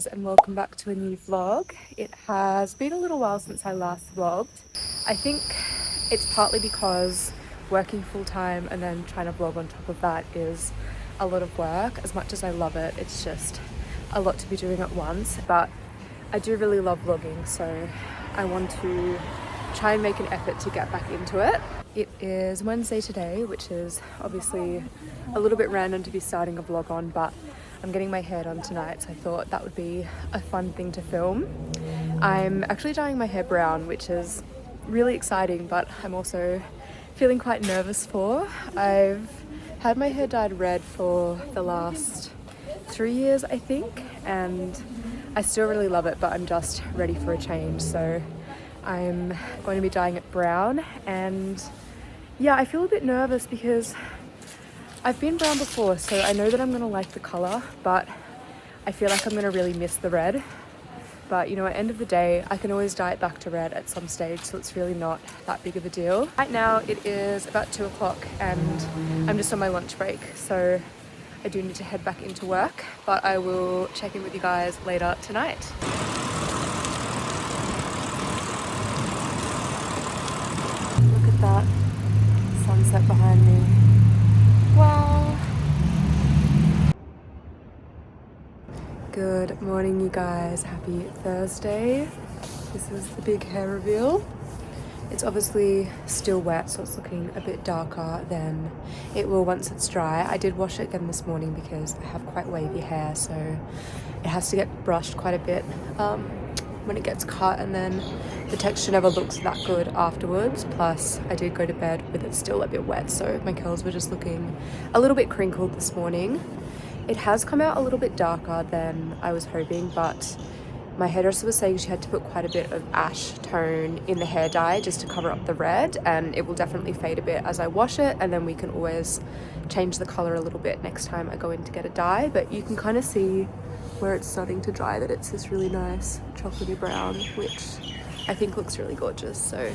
guys, and welcome back to a new vlog. It has been a little while since I last vlogged. I think it's partly because working full-time and then trying to vlog on top of that is a lot of work. As much as I love it, it's just a lot to be doing at once, but I do really love vlogging, so I want to try and make an effort to get back into it. It is Wednesday today, which is obviously a little bit random to be starting a vlog on, but I'm getting my hair done tonight, so I thought that would be a fun thing to film. I'm actually dyeing my hair brown, which is really exciting, but I'm also feeling quite nervous for. I've had my hair dyed red for the last 3 years, I think, and I still really love it, but I'm just ready for a change. So I'm going to be dyeing it brown, and yeah, I feel a bit nervous because I've been brown before, so I know that I'm gonna like the color, but I feel like I'm gonna really miss the red. But you know, at the end of the day, I can always dye it back to red at some stage, so it's really not that big of a deal. Right now it is about 2 o'clock and I'm just on my lunch break, so I do need to head back into work, but I will check in with you guys later tonight. Look at that sunset behind me. Wow. Good morning, you guys. Happy Thursday. This is the big hair reveal. It's obviously still wet, so it's looking a bit darker than it will once it's dry. I did wash it again this morning because I have quite wavy hair, so it has to get brushed quite a bit when it gets cut, and then the texture never looks that good afterwards. Plus I did go to bed with it still a bit wet, so my curls were just looking a little bit crinkled this morning. It has come out a little bit darker than I was hoping, but my hairdresser was saying she had to put quite a bit of ash tone in the hair dye just to cover up the red, and it will definitely fade a bit as I wash it, and then we can always change the color a little bit next time I go in to get a dye. But you can kind of see where it's starting to dry that it's this really nice chocolatey brown, which I think looks really gorgeous. So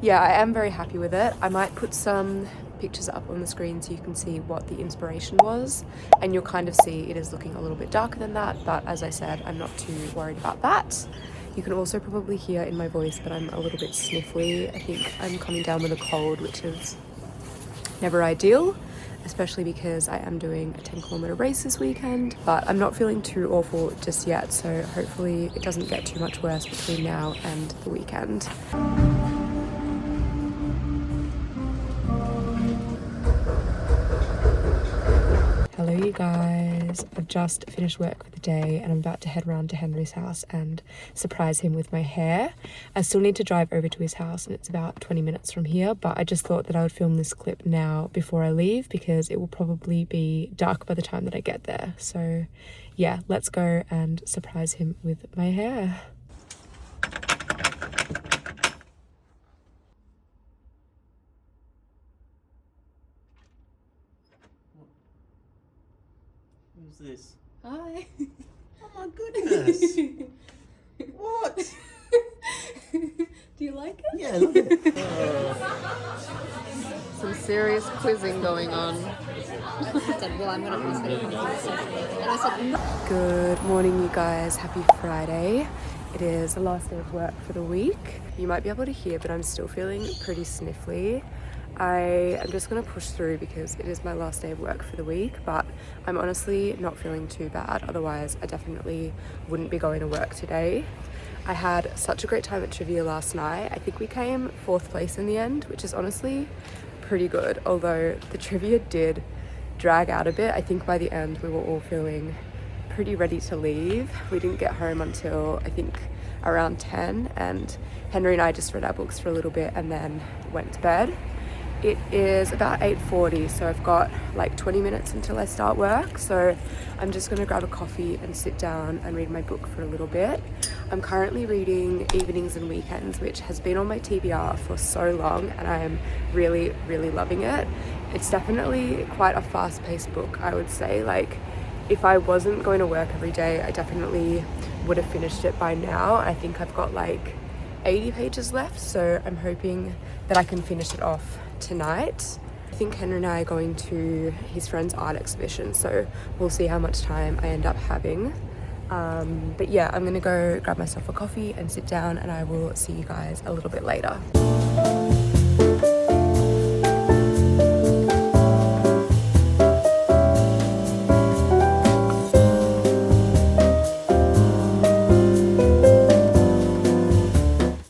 yeah, I am very happy with it. I might put some pictures up on the screen so you can see what the inspiration was, and you'll kind of see it is looking a little bit darker than that, but as I said, I'm not too worried about that. You can also probably hear in my voice that I'm a little bit sniffly. I think I'm coming down with a cold, which is never ideal, especially because I am doing a 10-kilometer race this weekend, but I'm not feeling too awful just yet, so hopefully it doesn't get too much worse between now and the weekend. Hello you guys, I've just finished work for the day and I'm about to head round to Henry's house and surprise him with my hair. I still need to drive over to his house and it's about 20 minutes from here, but I just thought that I would film this clip now before I leave because it will probably be dark by the time that I get there. So yeah, let's go and surprise him with my hair. Who's this? Hi. Oh my goodness! What? Do you like it? Yeah, I love it. Some serious quizzing going on. Good morning, you guys. Happy Friday. It is the last day of work for the week. You might be able to hear, but I'm still feeling pretty sniffly. I am just going to push through because it is my last day of work for the week, but I'm honestly not feeling too bad. Otherwise, I definitely wouldn't be going to work today. I had such a great time at trivia last night. I think we came 4th place in the end, which is honestly pretty good, although the trivia did drag out a bit. I think by the end we were all feeling pretty ready to leave. We didn't get home until I think around 10, and Henry and I just read our books for a little bit and then went to bed. It is about 8:40, so I've got like 20 minutes until I start work, so I'm just going to grab a coffee and sit down and read my book for a little bit. I'm currently reading Evenings and Weekends, which has been on my TBR for so long, and I am really, really loving it. It's definitely quite a fast-paced book, I would say. Like, if I wasn't going to work every day, I definitely would have finished it by now. I think I've got like 80 pages left, so I'm hoping that I can finish it off tonight. I think Henry and I are going to his friend's art exhibition, so we'll see how much time I end up having. But yeah, I'm gonna go grab myself a coffee and sit down, and I will see you guys a little bit later.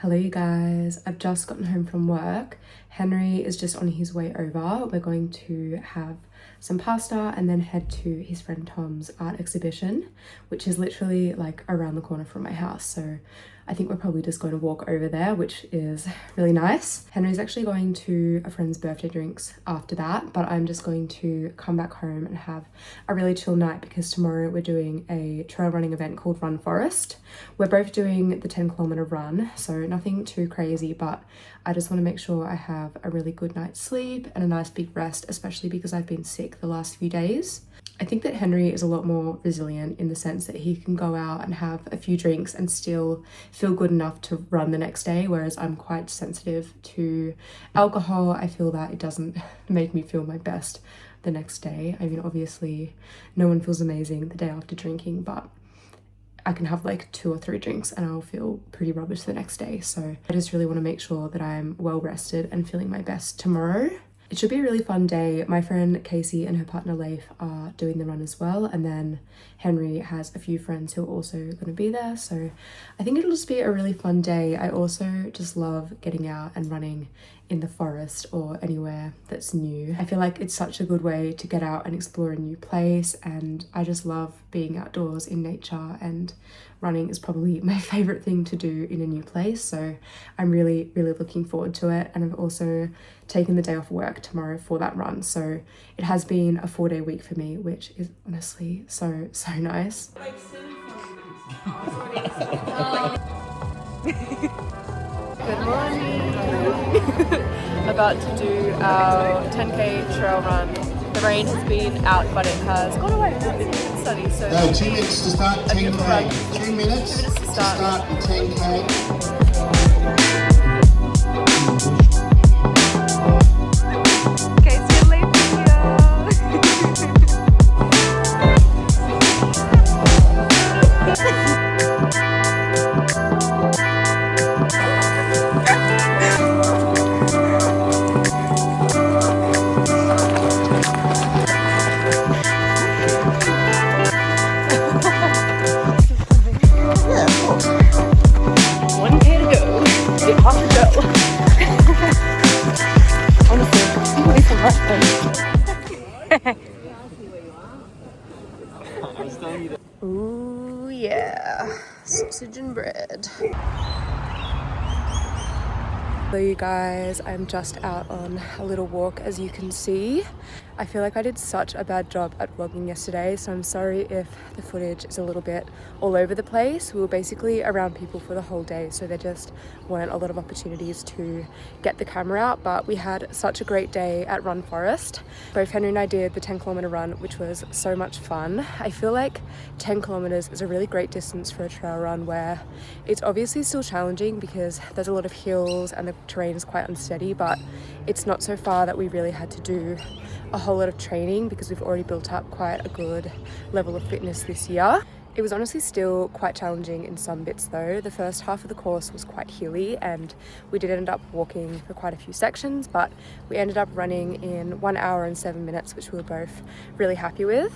Hello you guys, I've just gotten home from work. Henry is just on his way over. We're going to have some pasta and then head to his friend Tom's art exhibition, which is literally like around the corner from my house. So I think we're probably just going to walk over there, which is really nice. Henry's actually going to a friend's birthday drinks after that, but I'm just going to come back home and have a really chill night because tomorrow we're doing a trail running event called Run Forest. We're both doing the 10-kilometer run, so nothing too crazy, but I just want to make sure I have a really good night's sleep and a nice big rest, especially because I've been sick the last few days. I think that Henry is a lot more resilient in the sense that he can go out and have a few drinks and still feel good enough to run the next day, whereas I'm quite sensitive to alcohol. I feel that it doesn't make me feel my best the next day. I mean, obviously no one feels amazing the day after drinking, but I can have like 2 or 3 drinks and I'll feel pretty rubbish the next day. So I just really want to make sure that I'm well rested and feeling my best tomorrow. It should be a really fun day. My friend Casey and her partner Leif are doing the run as well, and then Henry has a few friends who are also going to be there, so I think it'll just be a really fun day. I also just love getting out and running in the forest or anywhere that's new. I feel like it's such a good way to get out and explore a new place, and I just love being outdoors in nature, and running is probably my favorite thing to do in a new place, so I'm really looking forward to it. And I've also taken the day off work tomorrow for that run, so it has been a 4-day week for me, which is honestly so nice. Good morning. About to do our 10k trail run. The rain has been out, but it has gone away. It's sunny, so 2 minutes to start 10k. 2 minutes to start the 10k. Okay, see you later. Ooh yeah, sausage and bread. Hello you guys, I'm just out on a little walk, as you can see. I feel like I did such a bad job at vlogging yesterday, so I'm sorry if the footage is a little bit all over the place. We were basically around people for the whole day, so there just weren't a lot of opportunities to get the camera out, but we had such a great day at Run Forest. Both Henry and I did the 10-kilometer run, which was so much fun. I feel like 10 kilometers is a really great distance for a trail run where it's obviously still challenging because there's a lot of hills and the terrain is quite unsteady, but it's not so far that we really had to do a whole lot of training because we've already built up quite a good level of fitness this year. It was honestly still quite challenging in some bits though. The first half of the course was quite hilly and we did end up walking for quite a few sections, but we ended up running in 1 hour and 7 minutes, which we were both really happy with.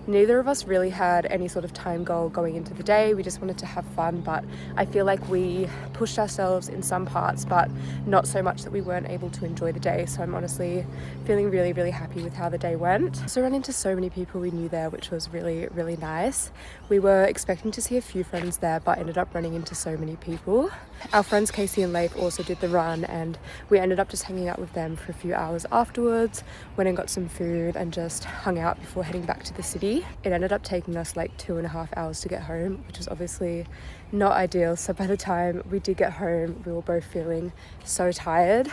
Neither of us really had any sort of time goal going into the day. We just wanted to have fun, but I feel like we pushed ourselves in some parts, but not so much that we weren't able to enjoy the day. So I'm honestly feeling really happy with how the day went. So ran into so many people we knew there, which was really nice. We were expecting to see a few friends there, but ended up running into so many people. Our friends Casey and Leif also did the run, and we ended up just hanging out with them for a few hours afterwards, went and got some food and just hung out before heading back to the city. It ended up taking us like 2.5 hours to get home, which was obviously not ideal. So by the time we did get home, we were both feeling so tired.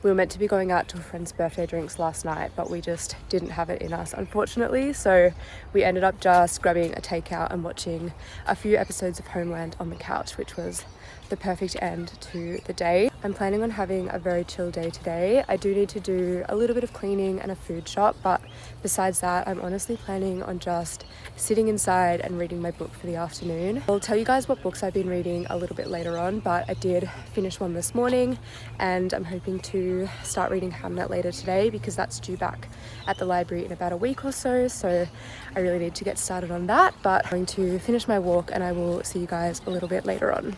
We were meant to be going out to a friend's birthday drinks last night, but we just didn't have it in us, unfortunately. So we ended up just grabbing a takeout and watching a few episodes of Homeland on the couch, which was the perfect end to the day. I'm planning on having a very chill day today. I do need to do a little bit of cleaning and a food shop, but besides that, I'm honestly planning on just sitting inside and reading my book for the afternoon. I'll tell you guys what books I've been reading a little bit later on, but I did finish one this morning and I'm hoping to start reading Hamnet later today because that's due back at the library in about a week or so. So I really need to get started on that, but I'm going to finish my walk and I will see you guys a little bit later on.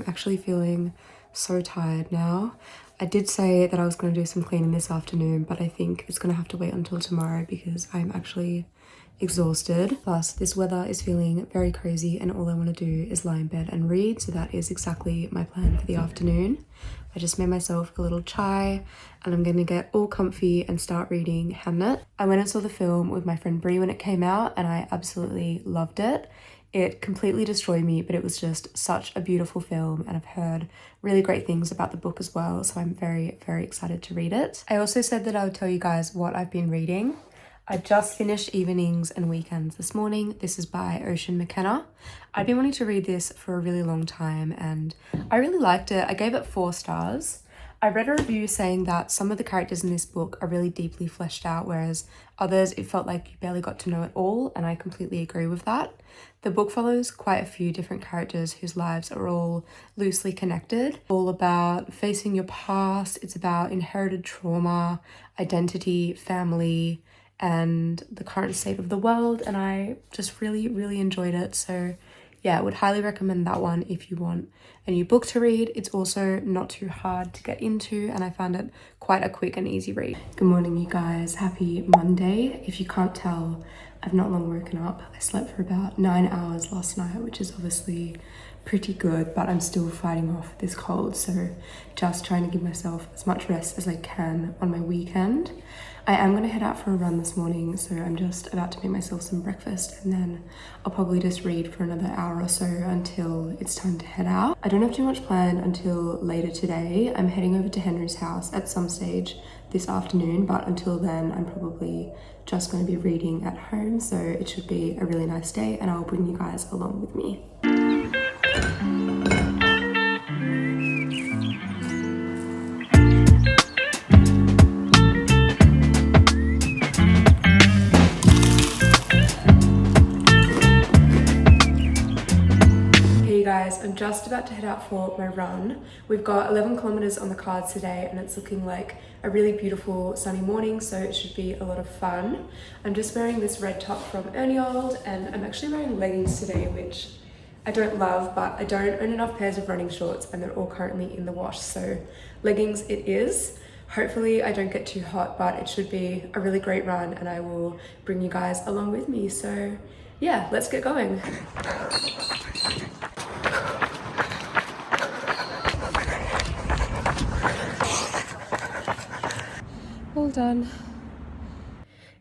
Actually feeling so tired now. I did say that I was going to do some cleaning this afternoon, but I think it's going to have to wait until tomorrow because I'm actually exhausted. Plus, this weather is feeling very crazy and all I want to do is lie in bed and read, so that is exactly my plan for the afternoon. I just made myself a little chai and I'm going to get all comfy and start reading Hamnet. I went and saw the film with my friend Brie when it came out and I absolutely loved it. It completely destroyed me, but it was just such a beautiful film and I've heard really great things about the book as well, so I'm very, very excited to read it. I also said that I would tell you guys what I've been reading. I just finished Evenings and Weekends this morning. This is by Ocean McKenna. I've been wanting to read this for a really long time and I really liked it. I gave it 4 stars. I read a review saying that some of the characters in this book are really deeply fleshed out, whereas others it felt like you barely got to know it all, and I completely agree with that. The book follows quite a few different characters whose lives are all loosely connected, all about facing your past. It's about inherited trauma, identity, family, and the current state of the world, and I just really, really enjoyed it. So yeah, I would highly recommend that one if you want a new book to read. It's also not too hard to get into and I found it quite a quick and easy read. Good morning, you guys. Happy Monday. If you can't tell, I've not long woken up. I slept for about 9 hours last night, which is obviously pretty good, but I'm still fighting off this cold, so just trying to give myself as much rest as I can on my weekend. I am going to head out for a run this morning, so I'm just about to make myself some breakfast and then I'll probably just read for another hour or so until it's time to head out. I don't have too much planned until later today. I'm heading over to Henry's house at some stage this afternoon, but until then I'm probably just going to be reading at home, so it should be a really nice day and I'll bring you guys along with me. Guys, I'm just about to head out for my run. We've got 11 kilometers on the cards today and it's looking like a really beautiful sunny morning, so it should be a lot of fun. I'm just wearing this red top from Ernieold and I'm actually wearing leggings today, which I don't love, but I don't own enough pairs of running shorts and they're all currently in the wash, so leggings it is. Hopefully I don't get too hot, but it should be a really great run and I will bring you guys along with me. So yeah, let's get going. All done.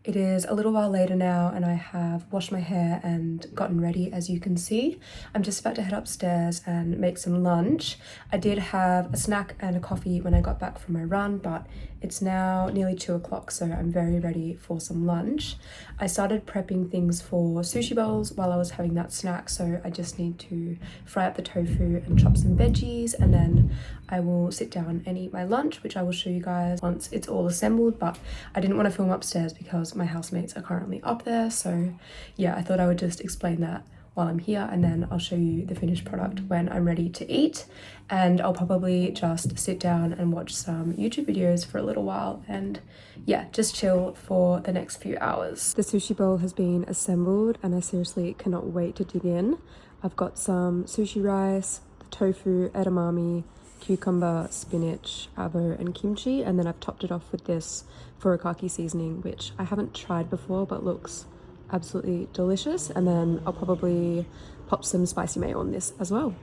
It is a little while later now and I have washed my hair and gotten ready, as you can see. I'm just about to head upstairs and make some lunch. I did have a snack and a coffee when I got back from my run, but it's now nearly 2 o'clock, so I'm very ready for some lunch. I started prepping things for sushi bowls while I was having that snack, so I just need to fry up the tofu and chop some veggies, and then I will sit down and eat my lunch, which I will show you guys once it's all assembled, but I didn't want to film upstairs because my housemates are currently up there, so yeah, I thought I would just explain that while I'm here and then I'll show you the finished product when I'm ready to eat. And I'll probably just sit down and watch some YouTube videos for a little while and yeah, just chill for the next few hours. The sushi bowl has been assembled and I seriously cannot wait to dig in. I've got some sushi rice, the tofu, edamame, cucumber, spinach, avo and kimchi, and then I've topped it off with this furikake seasoning, which I haven't tried before but looks absolutely delicious, and then I'll probably pop some spicy mayo on this as well.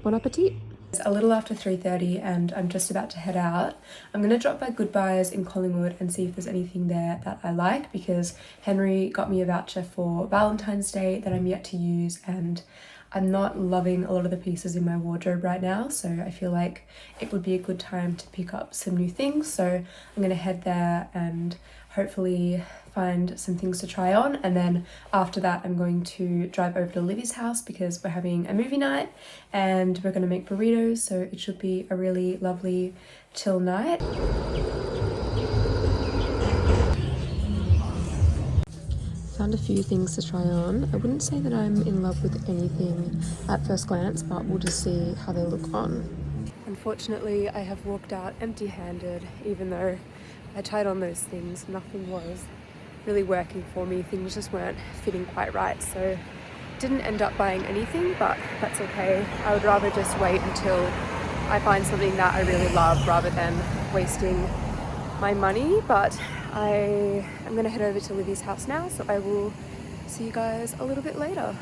Bon appetit! It's a little after 3:30 and I'm just about to head out. I'm going to drop by Goodbyes in Collingwood and see if there's anything there that I like, because Henry got me a voucher for Valentine's Day that I'm yet to use and I'm not loving a lot of the pieces in my wardrobe right now, so I feel like it would be a good time to pick up some new things. So I'm gonna head there and hopefully find some things to try on, and then after that I'm going to drive over to Livy's house because we're having a movie night and we're gonna make burritos, so it should be a really lovely chill night. Found a few things to try on. I wouldn't say that I'm in love with anything at first glance, but we'll just see how they look on. Unfortunately, I have walked out empty-handed, even though I tried on those things. Nothing was really working for me. Things just weren't fitting quite right, so didn't end up buying anything, but that's okay. I would rather just wait until I find something that I really love rather than wasting my money. But I am gonna head over to Livy's house now, so I will see you guys a little bit later.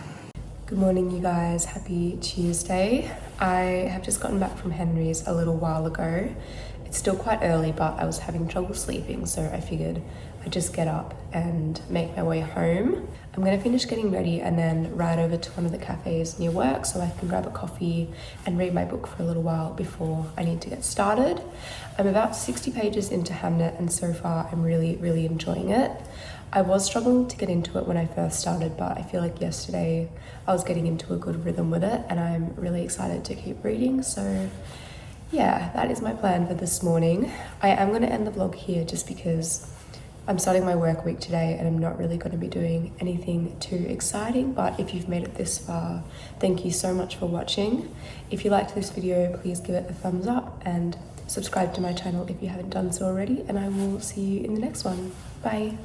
Good morning, you guys. Happy Tuesday. I have just gotten back from Henry's a little while ago. It's still quite early, but I was having trouble sleeping, so I figured I'd just get up and make my way home. I'm gonna finish getting ready and then ride over to one of the cafes near work so I can grab a coffee and read my book for a little while before I need to get started. I'm about 60 pages into Hamnet, and so far I'm really enjoying it. I was struggling to get into it when I first started, but I feel like yesterday I was getting into a good rhythm with it, and I'm really excited to keep reading. So yeah, that is my plan for this morning. I am going to end the vlog here just because I'm starting my work week today and I'm not really going to be doing anything too exciting. But if you've made it this far, thank you so much for watching. If you liked this video, please give it a thumbs up and subscribe to my channel if you haven't done so already, and I will see you in the next one. Bye.